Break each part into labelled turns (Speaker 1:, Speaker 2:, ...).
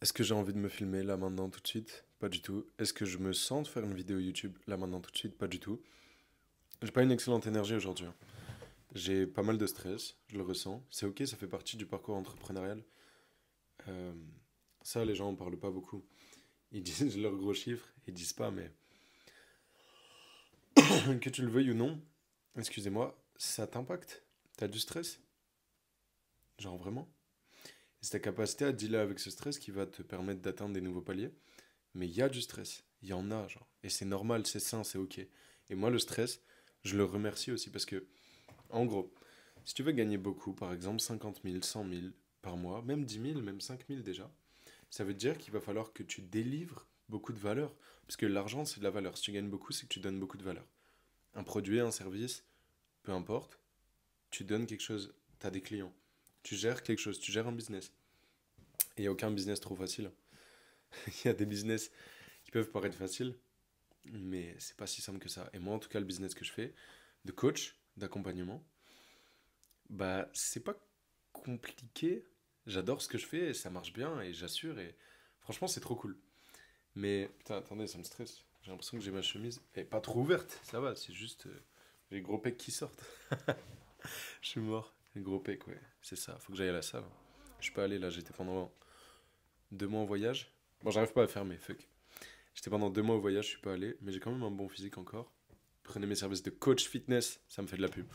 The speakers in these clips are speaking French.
Speaker 1: Est-ce que j'ai envie de me filmer là maintenant tout de suite? Pas du tout. Est-ce que je me sens de faire une vidéo YouTube là maintenant tout de suite? Pas du tout. J'ai pas une excellente énergie aujourd'hui, hein. J'ai pas mal de stress, je le ressens. C'est ok, ça fait partie du parcours entrepreneurial. Euh, Ça, les gens en parlent pas beaucoup. Ils disent leurs gros chiffres, ils disent pas, mais que tu le veuilles ou non, excusez-moi, ça t'impacte. T'as du stress? Genre vraiment? C'est ta capacité à dealer avec ce stress qui va te permettre d'atteindre des nouveaux paliers. Mais il y a du stress, il y en a, genre. Et c'est normal, c'est sain, c'est ok. Et moi, le stress, je le remercie aussi parce que, en gros, si tu veux gagner beaucoup, par exemple 50 000, 100 000 par mois, même 10 000, même 5 000 déjà, ça veut dire qu'il va falloir que tu délivres beaucoup de valeur. Parce que l'argent, c'est de la valeur. Si tu gagnes beaucoup, c'est que tu donnes beaucoup de valeur. Un produit, un service, peu importe, tu donnes quelque chose, tu as des clients. Tu gères quelque chose, tu gères un business. Et il n'y a aucun business trop facile. Il y a des business qui peuvent paraître faciles, mais c'est pas si simple que ça. Et moi, en tout cas, le business que je fais, de coach, d'accompagnement, bah, c'est pas compliqué. J'adore ce que je fais et ça marche bien et j'assure et franchement, c'est trop cool. Mais putain, attendez, ça me stresse. J'ai l'impression que j'ai ma chemise. Elle est pas trop ouverte, ça va, c'est juste. J'ai les gros pecs qui sortent. Je suis mort. Les gros pecs, ouais, c'est ça. Faut que j'aille à la salle. Je suis pas allé là, j'étais pendant 2 mois en voyage. Bon, j'arrive pas à faire mes fuck. J'étais pendant 2 mois au voyage, je suis pas allé, mais j'ai quand même un bon physique encore. Prenez mes services de coach fitness, ça me fait de la pub.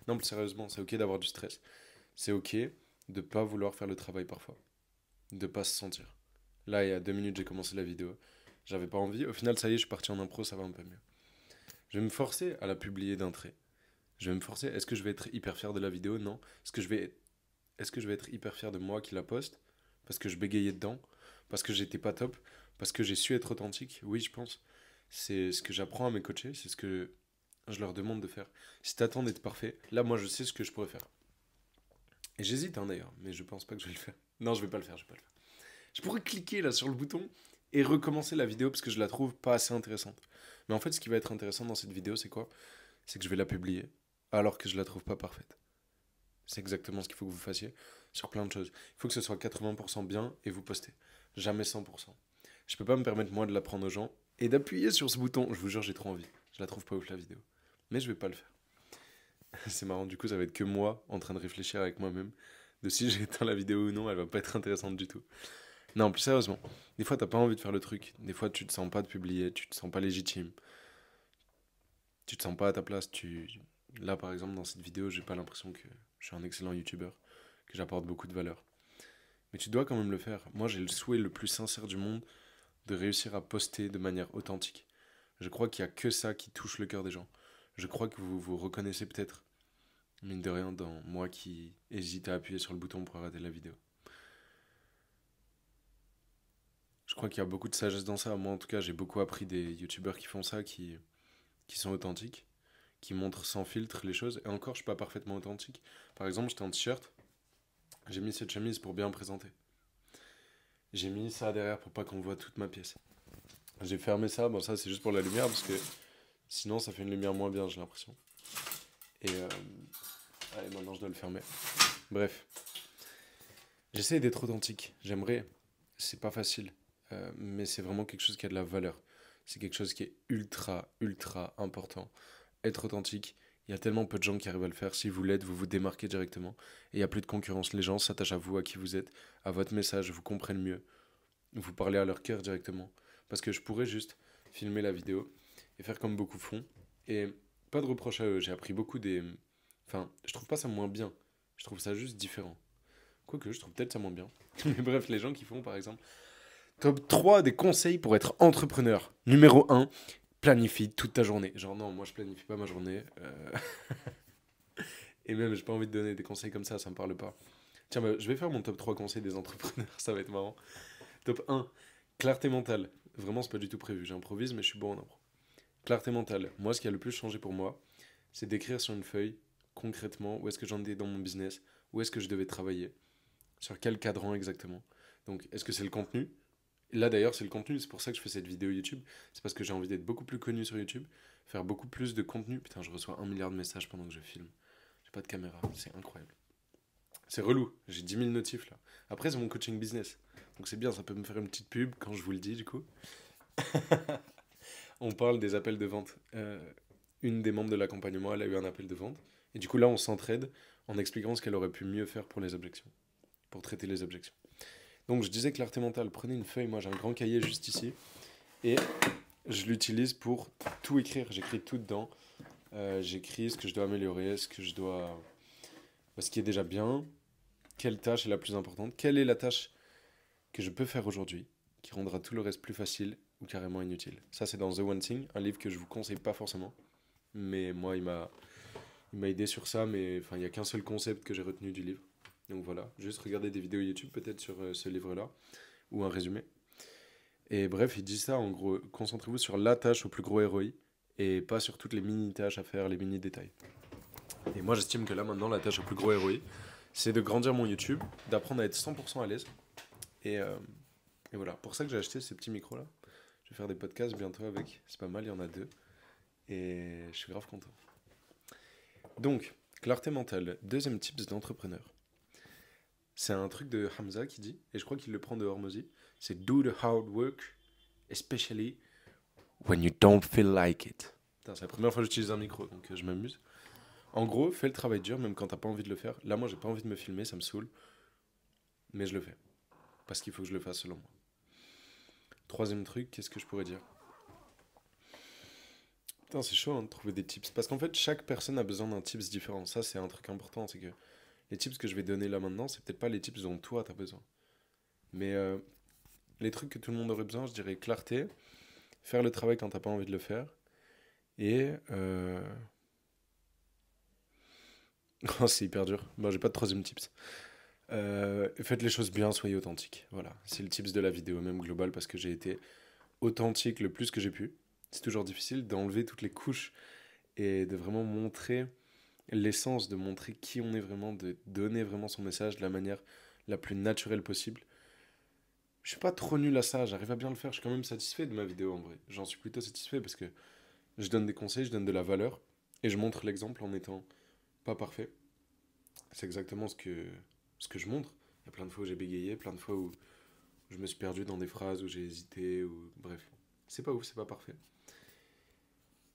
Speaker 1: Non, plus sérieusement, c'est ok d'avoir du stress. C'est ok de pas vouloir faire le travail parfois. De pas se sentir. Là, il y a 2 minutes, j'ai commencé la vidéo. J'avais pas envie. Au final, ça y est, je suis parti en impro, ça va un peu mieux. Je vais me forcer à la publier d'un trait. Je vais me forcer. Est-ce que je vais être hyper fier de la vidéo? Non. Est-ce que je vais être hyper fier de moi qui la poste? Parce que je bégayais dedans? Parce que j'étais pas top? Parce que j'ai su être authentique? Oui, je pense. C'est ce que j'apprends à mes coachés, c'est ce que je leur demande de faire. Si t'attends d'être parfait, là, moi, je sais ce que je pourrais faire. Et j'hésite, hein, d'ailleurs, mais je pense pas que je vais le faire. Non, je vais pas le faire, je vais pas le faire. Je pourrais cliquer là sur le bouton et recommencer la vidéo parce que je la trouve pas assez intéressante. Mais en fait, ce qui va être intéressant dans cette vidéo, c'est quoi? C'est que je vais la publier alors que je la trouve pas parfaite. C'est exactement ce qu'il faut que vous fassiez sur plein de choses. Il faut que ce soit 80% bien et vous postez. Jamais 100%. Je peux pas me permettre moi de l'apprendre aux gens et d'appuyer sur ce bouton. Je vous jure, j'ai trop envie. Je la trouve pas ouf la vidéo. Mais je vais pas le faire. C'est marrant, du coup, ça va être que moi en train de réfléchir avec moi-même de si j'ai éteint la vidéo ou non, elle va pas être intéressante du tout. Non, plus sérieusement, des fois t'as pas envie de faire le truc. Des fois tu te sens pas de publier, tu te sens pas légitime, tu te sens pas à ta place. Là par exemple, dans cette vidéo, j'ai pas l'impression que je suis un excellent youtubeur, que j'apporte beaucoup de valeur. Mais tu dois quand même le faire. Moi, j'ai le souhait le plus sincère du monde de réussir à poster de manière authentique. Je crois qu'il y a que ça qui touche le cœur des gens. Je crois que vous vous reconnaissez peut-être, mine de rien, dans moi qui hésite à appuyer sur le bouton pour arrêter la vidéo. Je crois qu'il y a beaucoup de sagesse dans ça. Moi, en tout cas, j'ai beaucoup appris des youtubeurs qui font ça, qui sont authentiques, qui montrent sans filtre les choses. Et encore, je suis pas parfaitement authentique. Par exemple, j'étais en t-shirt, j'ai mis cette chemise pour bien présenter. J'ai mis ça derrière pour pas qu'on voit toute ma pièce. J'ai fermé ça, bon ça c'est juste pour la lumière parce que sinon ça fait une lumière moins bien j'ai l'impression. Et allez, maintenant je dois le fermer. Bref, j'essaie d'être authentique, j'aimerais, c'est pas facile, mais c'est vraiment quelque chose qui a de la valeur. C'est quelque chose qui est ultra, ultra important. Être authentique, il y a tellement peu de gens qui arrivent à le faire. Si vous l'êtes, vous vous démarquez directement. Et il n'y a plus de concurrence. Les gens s'attachent à vous, à qui vous êtes, à votre message, vous comprennent mieux. Vous parlez à leur cœur directement. Parce que je pourrais juste filmer la vidéo et faire comme beaucoup font. Et pas de reproche à eux. J'ai appris beaucoup des. Enfin, je trouve pas ça moins bien. Je trouve ça juste différent. Quoique, je trouve peut-être ça moins bien. Mais bref, les gens qui font, par exemple, top 3 des conseils pour être entrepreneur. Numéro 1, planifie toute ta journée. Genre, non, moi je planifie pas ma journée. Et même, j'ai pas envie de donner des conseils comme ça me parle pas. Tiens, bah, je vais faire mon top 3 conseils des entrepreneurs, ça va être marrant. Top 1, clarté mentale. Vraiment, c'est pas du tout prévu. J'improvise, mais je suis bon en impro. Clarté mentale. Moi, ce qui a le plus changé pour moi, c'est d'écrire sur une feuille, concrètement, où est-ce que j'en étais dans mon business, où est-ce que je devais travailler, sur quel cadran exactement. Donc, est-ce que c'est le contenu? Là, d'ailleurs, c'est le contenu, c'est pour ça que je fais cette vidéo YouTube. C'est parce que j'ai envie d'être beaucoup plus connu sur YouTube, faire beaucoup plus de contenu. Putain, je reçois 1 milliard de messages pendant que je filme. J'ai pas de caméra, c'est incroyable. C'est relou, j'ai 10 000 notifs là. Après, c'est mon coaching business. Donc c'est bien, ça peut me faire une petite pub quand je vous le dis du coup. On parle des appels de vente. Une des membres de l'accompagnement, elle a eu un appel de vente. Et du coup là, on s'entraide en expliquant ce qu'elle aurait pu mieux faire pour les objections, pour traiter les objections. Donc je disais clarté mentale, prenez une feuille, moi j'ai un grand cahier juste ici, et je l'utilise pour tout écrire, j'écris tout dedans. J'écris ce que je dois améliorer, ce qui est déjà bien, quelle tâche est la plus importante, quelle est la tâche que je peux faire aujourd'hui, qui rendra tout le reste plus facile ou carrément inutile. Ça c'est dans The One Thing, un livre que je vous conseille pas forcément, mais moi il m'a aidé sur ça, mais enfin il n'y a qu'un seul concept que j'ai retenu du livre. Donc voilà, juste regarder des vidéos YouTube peut-être sur ce livre-là, ou un résumé. Et bref, il dit ça en gros, concentrez-vous sur la tâche au plus gros ROI, et pas sur toutes les mini-tâches à faire, les mini-détails. Et moi j'estime que là maintenant, la tâche au plus gros ROI, c'est de grandir mon YouTube, d'apprendre à être 100% à l'aise. Et, euh, et voilà, pour ça que j'ai acheté ce petit micro-là. Je vais faire des podcasts bientôt avec, c'est pas mal, il y en a 2. Et je suis grave content. Donc, clarté mentale, deuxième tips d'entrepreneur. C'est un truc de Hamza qui dit, et je crois qu'il le prend de Hormozy, c'est do the hard work, especially when you don't feel like it. Putain, c'est la première fois que j'utilise un micro, donc je m'amuse. En gros, fais le travail dur, même quand t'as pas envie de le faire. Là, moi, j'ai pas envie de me filmer, ça me saoule. Mais je le fais. Parce qu'il faut que je le fasse selon moi. Troisième truc, qu'est-ce que je pourrais dire? Putain, c'est chaud hein, de trouver des tips. Parce qu'en fait, chaque personne a besoin d'un tips différent. Ça, c'est un truc important, c'est que les tips que je vais donner là maintenant, c'est peut-être pas les tips dont toi t'as besoin. Mais les trucs que tout le monde aurait besoin, je dirais clarté, faire le travail quand t'as pas envie de le faire, et... Oh, c'est hyper dur. Bon, j'ai pas de troisième tips. Faites les choses bien, soyez authentique. Voilà, c'est le tips de la vidéo, même global, parce que j'ai été authentique le plus que j'ai pu. C'est toujours difficile d'enlever toutes les couches et de vraiment montrer l'essence, de montrer qui on est vraiment, de donner vraiment son message de la manière la plus naturelle possible. Je suis pas trop nul à ça, j'arrive à bien le faire, je suis quand même satisfait de ma vidéo en vrai. J'en suis plutôt satisfait parce que je donne des conseils, je donne de la valeur et je montre l'exemple en étant pas parfait. C'est exactement ce que je montre. Il y a plein de fois où j'ai bégayé, plein de fois où je me suis perdu dans des phrases, où j'ai hésité, ou bref. C'est pas ouf, c'est pas parfait.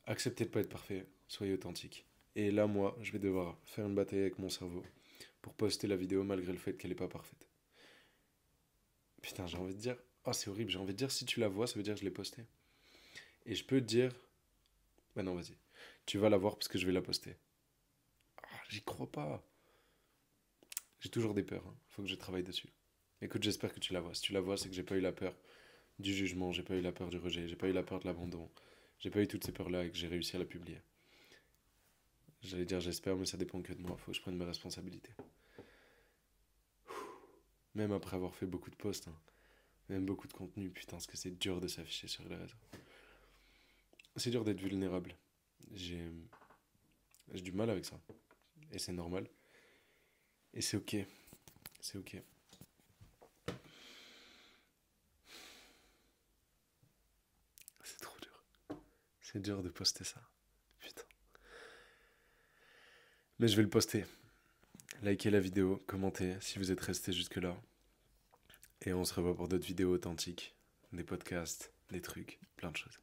Speaker 1: Acceptez de pas être parfait, soyez authentique. Et là, moi, je vais devoir faire une bataille avec mon cerveau pour poster la vidéo malgré le fait qu'elle est pas parfaite. Putain, j'ai envie de dire... Oh, c'est horrible, j'ai envie de dire si tu la vois, ça veut dire que je l'ai postée. Et je peux te dire... Bah non, vas-y. Tu vas la voir parce que je vais la poster. Ah, j'y crois pas. J'ai toujours des peurs, hein. Faut que je travaille dessus. Écoute, j'espère que tu la vois. Si tu la vois, c'est que j'ai pas eu la peur du jugement, j'ai pas eu la peur du rejet, j'ai pas eu la peur de l'abandon, j'ai pas eu toutes ces peurs-là et que j'ai réussi à la publier. J'allais dire j'espère, mais ça dépend que de moi, faut que je prenne mes responsabilités. Même après avoir fait beaucoup de posts, hein, même beaucoup de contenu, putain, parce que c'est dur de s'afficher sur les réseaux. C'est dur d'être vulnérable. J'ai j'ai du mal avec ça. Et c'est normal. Et c'est ok. C'est ok. C'est trop dur. C'est dur de poster ça. Putain. Mais je vais le poster. Likez la vidéo, commentez si vous êtes resté jusque-là. Et on se revoit pour d'autres vidéos authentiques, des podcasts, des trucs, plein de choses.